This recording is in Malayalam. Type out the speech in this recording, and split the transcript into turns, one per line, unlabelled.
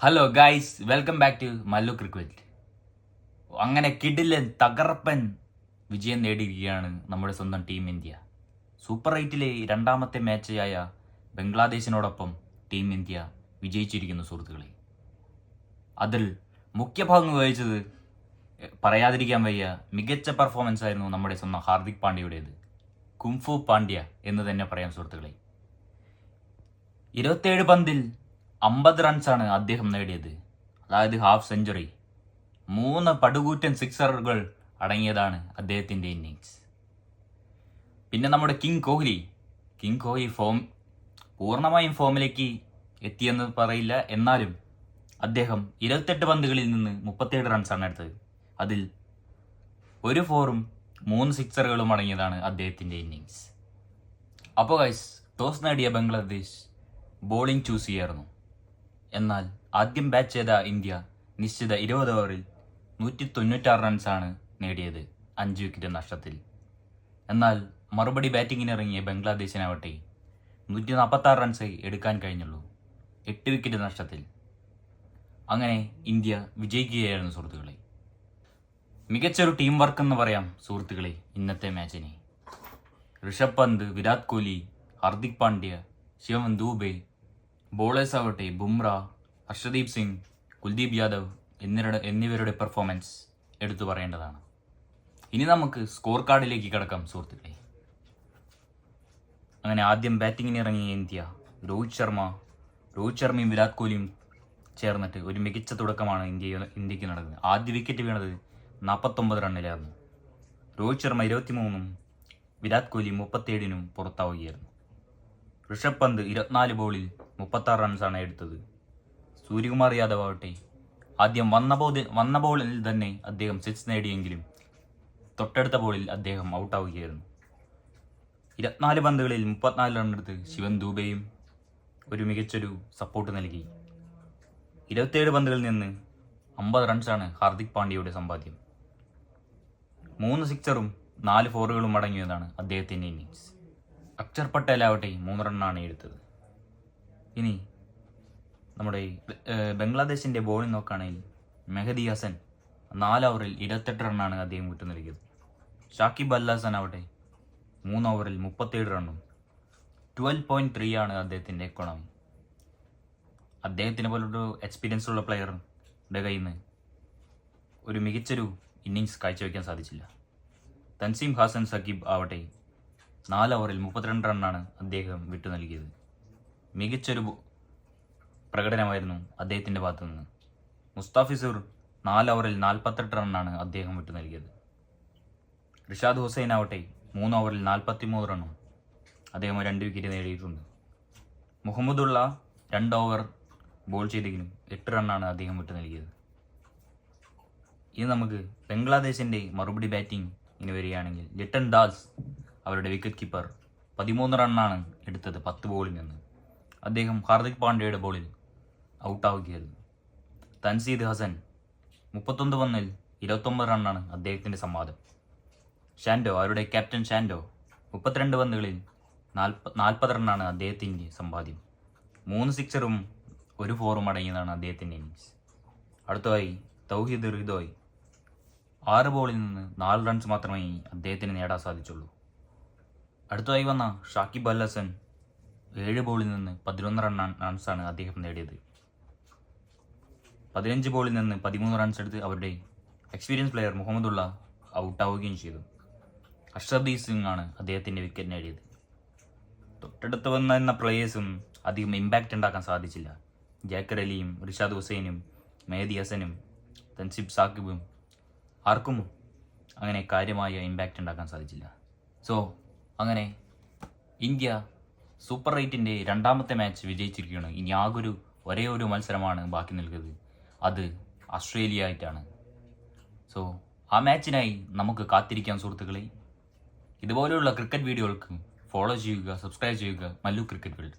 Hello guys, welcome back to Mallu cricket. അങ്ങനെ കിടിലൻ തകർപ്പൻ വിജയം നേടിയിരിക്കുകയാണ് നമ്മുടെ സ്വന്തം ടീം ഇന്ത്യ. സൂപ്പർ 8-ലെ രണ്ടാമത്തെ മാച്ചായ ബംഗ്ലാദേശിനോടൊപ്പം ടീം ഇന്ത്യ വിജയിച്ചിരിക്കുന്നു സുഹൃത്തുക്കളെ. അതിൽ മുഖ്യ ഭാഗം വഹിച്ചത് പറയാതിരിക്കാൻ വയ്യ, മികച്ച പെർഫോമൻസ് ആയിരുന്നു നമ്മുടെ സ്വന്തം ഹാർദിക് പാണ്ഡ്യയുടേത്. കുംഫു പാണ്ഡ്യ എന്ന് തന്നെ പറയാം സുഹൃത്തുക്കളെ. 27 പന്തിൽ 50 റൺസാണ് അദ്ദേഹം നേടിയത്, അതായത് ഹാഫ് സെഞ്ചുറി. 3 പടുകൂറ്റൻ സിക്സറുകൾ അടങ്ങിയതാണ് അദ്ദേഹത്തിൻ്റെ ഇന്നിങ്സ്. പിന്നെ നമ്മുടെ കിങ് കോഹ്ലി പൂർണ്ണമായും ഫോമിലേക്ക് എത്തിയെന്ന് പറയില്ല, എന്നാലും അദ്ദേഹം 28 പന്തുകളിൽ നിന്ന് 37 റൺസാണ് എടുത്തത്. അതിൽ 1 4-ഉം 3 സിക്സറുകളും അടങ്ങിയതാണ് അദ്ദേഹത്തിൻ്റെ ഇന്നിങ്സ്. അപ്പോൾ ഗൈസ്, ടോസ് നേടിയ ബംഗ്ലാദേശ് ബോളിംഗ് ചൂസ് ചെയ്യായിരുന്നു. എന്നാൽ ആദ്യം ബാറ്റ് ചെയ്ത ഇന്ത്യ നിശ്ചിത 20 ഓവറിൽ 196 റൺസാണ് നേടിയത്, 5 വിക്കറ്റ് നഷ്ടത്തിൽ. എന്നാൽ മറുപടി ബാറ്റിങ്ങിനിറങ്ങിയ ബംഗ്ലാദേശിനാവട്ടെ 146 റൺസേ എടുക്കാൻ കഴിഞ്ഞുള്ളൂ, 8 വിക്കറ്റ് നഷ്ടത്തിൽ. അങ്ങനെ ഇന്ത്യ വിജയിക്കുകയായിരുന്നു സുഹൃത്തുക്കളെ. മികച്ചൊരു ടീം വർക്ക് എന്ന് പറയാം സുഹൃത്തുക്കളെ ഇന്നത്തെ മാച്ചിനെ. ഋഷഭ് പന്ത്, വിരാട് കോഹ്ലി, ഹാർദിക് പാണ്ഡ്യ, ശിവം ദൂബെ, ബോളേഴ്സ് ആവട്ടെ ബുംറ, ഹർഷദീപ് സിംഗ്, കുൽദീപ് യാദവ് എന്നിവരുടെ പെർഫോമൻസ് എടുത്തു പറയേണ്ടതാണ്. ഇനി നമുക്ക് സ്കോർ കാർഡിലേക്ക് കടക്കാം സുഹൃത്തുക്കളെ. അങ്ങനെ ആദ്യം ബാറ്റിങ്ങിന് ഇറങ്ങിയ ഇന്ത്യ രോഹിത് ശർമ്മയും വിരാട് കോഹ്ലിയും ചേർന്നിട്ട് ഒരു മികച്ച തുടക്കമാണ് ഇന്ത്യക്ക് നടക്കുന്നത്. ആദ്യ വിക്കറ്റ് വീണത് 49 റണ്ണിലായിരുന്നു. രോഹിത് ശർമ്മ 23-നും വിരാട് കോഹ്ലി 37-നും പുറത്താവുകയായിരുന്നു. ഋഷഭ് പന്ത് 24 ബോളിൽ 36 റൺസാണ് എടുത്തത്. സൂര്യകുമാർ യാദവ് ആവട്ടെ ആദ്യം വന്ന ബോളിൽ തന്നെ അദ്ദേഹം 6 നേടിയെങ്കിലും തൊട്ടടുത്ത ബോളിൽ അദ്ദേഹം ഔട്ടാവുകയായിരുന്നു. 24 പന്തുകളിൽ 34 റൺ എടുത്ത് ശിവൻ ദൂബെയും ഒരു മികച്ചൊരു സപ്പോർട്ട് നൽകി. 27 പന്തുകളിൽ നിന്ന് 50 റൺസാണ് ഹാർദിക് പാണ്ഡ്യയുടെ സമ്പാദ്യം. 3 സിക്സറും 4 ഫോറുകളും അടങ്ങിയതാണ് അദ്ദേഹത്തിൻ്റെ ഇന്നിങ്സ്. അക്ഷർ പട്ടേൽ ആവട്ടെ 3 റണ്ണാണ് എടുത്തത്. ഇനി നമ്മുടെ ബംഗ്ലാദേശിൻ്റെ ബോളിംഗ് നോക്കുകയാണെങ്കിൽ മെഹദി ഹസൻ 4 ഓവറിൽ 28 റണ്ണാണ് അദ്ദേഹം വിട്ടു നൽകിയത്. ഷാക്കിബ് അൽ ഹസൻ ആവട്ടെ 3 ഓവറിൽ 37 റണ്ണും 12.3 ആണ് അദ്ദേഹത്തിൻ്റെ എക്കോണമി. അദ്ദേഹത്തിനെ പോലൊരു എക്സ്പീരിയൻസ് ഉള്ള പ്ലെയറുടെ കയ്യിൽ നിന്ന് ഒരു മികച്ചൊരു ഇന്നിങ്സ് കാഴ്ചവെക്കാൻ സാധിച്ചില്ല. തൻസീം ഹാസൻ സക്കീബ് ആവട്ടെ 4 ഓവറിൽ 32 റണ്ണാണ് അദ്ദേഹം വിട്ടു നൽകിയത്. മികച്ചൊരു പ്രകടനമായിരുന്നു അദ്ദേഹത്തിൻ്റെ ഭാഗത്തു നിന്ന്. മുസ്താഫിസുർ 4 ഓവറിൽ 48 റണ്ണാണ് അദ്ദേഹം വിട്ടു നൽകിയത്. റിഷാദ് ഹുസൈൻ ആവട്ടെ 3 ഓവറിൽ 43 റണ്ണും അദ്ദേഹം 2 വിക്കറ്റ് നേടിയിട്ടുണ്ട്. മുഹമ്മദുള്ള 2 ഓവർ ബോൾ ചെയ്തെങ്കിലും 8 റണ്ണാണ് അദ്ദേഹം വിട്ടു നൽകിയത്. ഇനി നമുക്ക് ബംഗ്ലാദേശിൻ്റെ മറുപടി ബാറ്റിംഗ് ഇനി വരികയാണെങ്കിൽ ലിട്ടൺ ദാസ് അവരുടെ വിക്കറ്റ് കീപ്പർ 13 റണ്ണാണ് എടുത്തത് 10 ബോളിൽ നിന്ന്. അദ്ദേഹം ഹാർദിക് പാണ്ഡ്യയുടെ ബോളിൽ ഔട്ടാവുകയായിരുന്നു. തൻസീദ് ഹസൻ 31 പന്തിൽ 29 റണ്ണാണ് അദ്ദേഹത്തിൻ്റെ സമ്പാദ്യം. അവരുടെ ക്യാപ്റ്റൻ ഷാൻഡോ 32 പന്തുകളിൽ 40 റണ്ണാണ് അദ്ദേഹത്തിൻ്റെ സമ്പാദ്യം. 3 സിക്സറും 1 ഫോറും അടങ്ങിയതാണ് അദ്ദേഹത്തിൻ്റെ ഇന്നിങ്സ്. അടുത്തതായി തൗഹീദ് റിദോയ് 6 ബോളിൽ നിന്ന് 4 റൺസ് മാത്രമേ അദ്ദേഹത്തിന് നേടാൻ സാധിച്ചുള്ളൂ. അടുത്തതായി വന്ന ഷാക്കിബ് അൽ ഹസൻ 7 ബോളിൽ നിന്ന് 11 റൺസാണ് അദ്ദേഹം നേടിയത്. 15 ബോളിൽ നിന്ന് 13 റൺസ് എടുത്ത് അവരുടെ എക്സ്പീരിയൻസ് പ്ലെയർ മുഹമ്മദുള്ള ഔട്ടാവുകയും ചെയ്തു. ഹർഷദീപ് സിംഗ് ആണ് അദ്ദേഹത്തിൻ്റെ വിക്കറ്റ് നേടിയത്. തൊട്ടടുത്ത് വന്ന പ്ലേയേഴ്സും അധികം ഇമ്പാക്റ്റ് ഉണ്ടാക്കാൻ സാധിച്ചില്ല. ജാക്കർ അലിയും റിഷാദ് ഹുസൈനും മെഹദി ഹസനും തൻസീബ് സാക്കിബും ആർക്കും അങ്ങനെ കാര്യമായ ഇമ്പാക്റ്റ് ഉണ്ടാക്കാൻ സാധിച്ചില്ല. സോ അങ്ങനെ ഇന്ത്യ സൂപ്പർ 8-ൻ്റെ രണ്ടാമത്തെ മാച്ച് വിജയിച്ചിരിക്കുകയാണ്. ഇനി ഒരേ ഒരു മത്സരമാണ് ബാക്കി നിൽക്കുന്നത്, അത് ഓസ്ട്രേലിയ ആയിട്ടാണ്. സോ ആ മാച്ചിനായി നമുക്ക് കാത്തിരിക്കാം സുഹൃത്തുക്കളെ. ഇതുപോലെയുള്ള ക്രിക്കറ്റ് വീഡിയോകൾക്ക് ഫോളോ ചെയ്യുക, സബ്സ്ക്രൈബ് ചെയ്യുക മല്ലു ക്രിക്കറ്റ് വേൾഡ്.